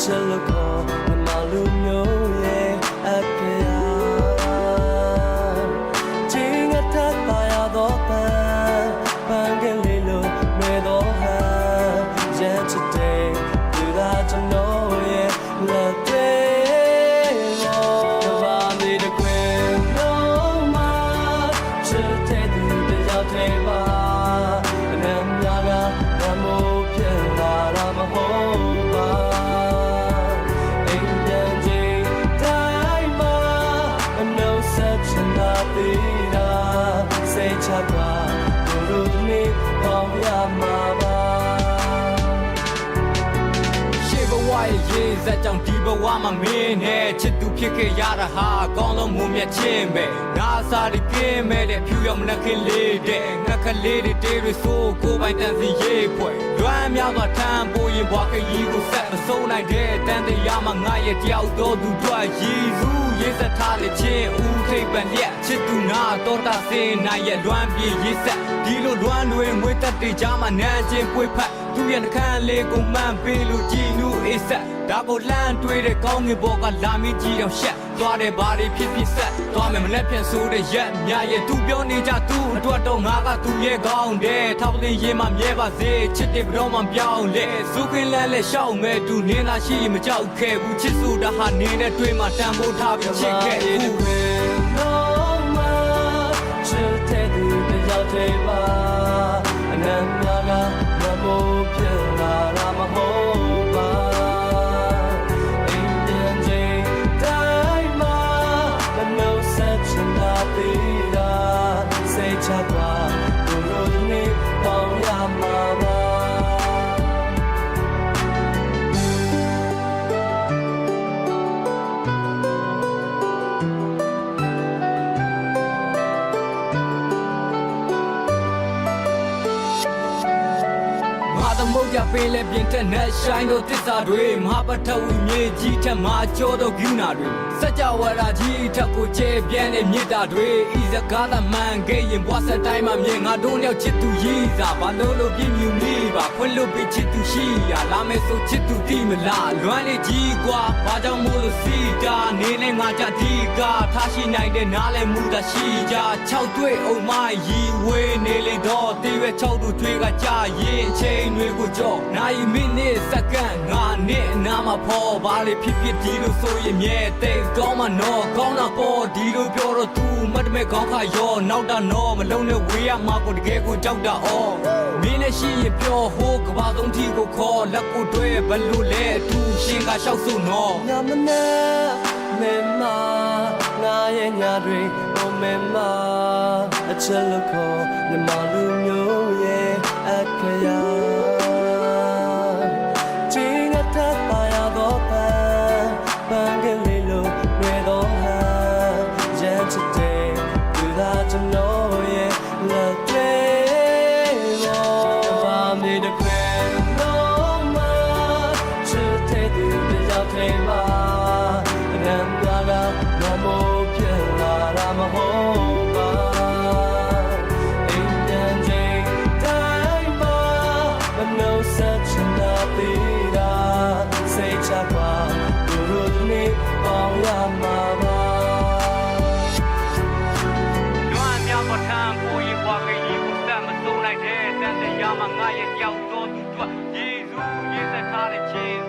ချက်လို့ခေါ်မြမလူမျိုးရဲ့အဖေယာချင်းငါထပ်ပါရတော့ပန်းကလေးလိုမဲတော့ဟာရန်ချစ်တဲ့သူသာကျွန်တော်ရဲ့လက်တွေ့ရောဘာမေတကွယ်တော့မှချစ်တဲ့သူတယောက်တည်းပါအနမ်းများကမမိုးဖြစ်လာတာမဟုတ်ပါအိမ်ပြန်ချိန်တိုင်းမှာအနှုတ်ဆက်ချင်တာသေးတာစိတ်ချပါတို့နေပေါင်းရမှာပါရေစက်ကြောင့်ဒီဘဝမှာမင်းနဲ့ချစ်သူဖြစ်ခဲ့ရတာဟာအကောင်းဆုံးမုံမြတ်ခြင်းပဲငါစားဒီကင်းမဲ့တဲ့ဖြူရောင်မနှက်ခင်းလေးတဲ့ငှက်ကလေးတွေတေးတွေဆိုကိုပိုင်တန်စီရေးဖွဲ့လွမ်းများစွာထမ်းပိုးရင်ဘွားခရီးကိုဆက်မဆုံးနိုင်တဲ့တန်တရားမှာငါရဲ့တယောက်တော်သူတို့ရည်စုရေးစက်ထားတဲ့ချင်းဦးထိပ်ပန်ရက်ချစ်သူငါတော်တာစင်နိုင်ရဲ့လွမ်းပြေရေးဆက်ဒီလိုလွမ်းတွေငွေတက်တွေကြားမှာနန်းချင်းပွေဖက်သူရဲ့နှခမ်းလေးကိုမှန်ပေးလို့ကြည်နူးအေးဆက်ဒါကိုလမ်းတွေးတဲ့ကောင်းငင်ဘောကလာမင်းကြီးတော့ရှက်သွားတယ်ဘာတွေဖြစ်ဖြစ်ဆက်သွားမယ်မလက်ပြန်ဆိုးတဲ့ရက်မြရဲ့သူပြောနေကြသူအတွက်တော့ငါကသူရဲ့ကောင်းတယ်ထောက်ပလင်းရင်မှမြဲပါစေချစ်တယ်ဘတော်မှပြောင်းလေစုခင်းလန်းလဲရှောက်မဲ့သူနင်းလာရှိမကြောက်ခဲ့ဘူးချစ်ဆိုတာဟာနင်းတဲ့တွေးမှတန်ဖိုးထားပြီးချစ်ခဲ့ဘူးချစ်တဲ့သူတယောက်တည်းပါအနမ်းများကမမိုးဖြစ်လာတာမဟုတ်ပါချပ်ပါတို့နေပေါင်းရမှာပါသမုတ်ကြပေးလဲပြင်တဲ့နဲ့ရှိုင်းတို့တစ္ဆာတွေမဟာပထဝီမြေကြီးထက်မှာကြောတော့ဂူနာတွေစကြဝဠာကြီးထက်ကိုကျဲပြန့်တဲ့မြစ်တာတွေဤစကားသာမှန်ခဲ့ရင်ဘွားစတိုင်းမှာမြေငါတို့ရောက်ချစ်သူရေးစားဘာလို့ပြင်းမြူနေပါခွင့်လို့ပြချစ်သူရှိရလာမယ်ဆိုချစ်သူတိမလားလွမ်းနေကြီးကွာဘာကြောင့်မို့လို့စီတာနေလဲငါကြဒီကထားရှိနိုင်တဲ့နားလဲမှုသာရှိကြ6တွေ့အောင်မရီဝေးနေလေတော့တေးရွယ်6တို့ထွေးကကြာရင်အချိန်တွေကိုကြောနိုင်မိနစ်စက္ကန့်ငါနဲ့အနာမှာပေါ်ပါလေဖြစ်ဖြစ်ဒီလိုဆိုရင်မြဲတိတ်ကောင်းမှနော်ကောင်းတာပေါ်ဒီလိုပြောတော့ तू မတ်တမဲကောင်းခါရောနောက်တာနော်မလုံးနဲ့ဝေးရမှာကိုတကယ်ကိုကြောက်တာအော်မင်းနဲ့ရှိရင်ပြောဟိုးကဘာသုံးထီကိုခေါ်လက်ကိုတွဲဘလို့လဲအတူရှင်ကလျှောက်စုနော်ညမနဲ့မင်းမငါရဲ့ညာတွေအိုမင်းမအချက်လို့ခေါ်မြမလူမျိုးရဲ့အခရာပန်းကလေးလိုဝဲတော့ဟာရန်ချစ်တဲ့သူသာကျွန်တော်ရဲ့လက်တွေ့ရောဘာမေတကွယ်တော့မှချစ်တဲ့သူတယောက်တည်းပါအနမ်းများကမမိုးဖြစ်လာတာမဟုတ်ပါအိမ်ပြန်ချိန်တိုင်းမှာမနှုတ်ဆက်ချင်တာသေးတာစိတ်ချပါနေပေါင်းရမှာပါလွမ်းများမထမ်းကိုရင်ဘွားခရီးကိုဆက်မစိုးနိုင်တဲ့တန်တရားမှာငါရဲ့ကြောက်တော်သူတို့ယေရှုရေးစက်ထားတဲ့ချင်း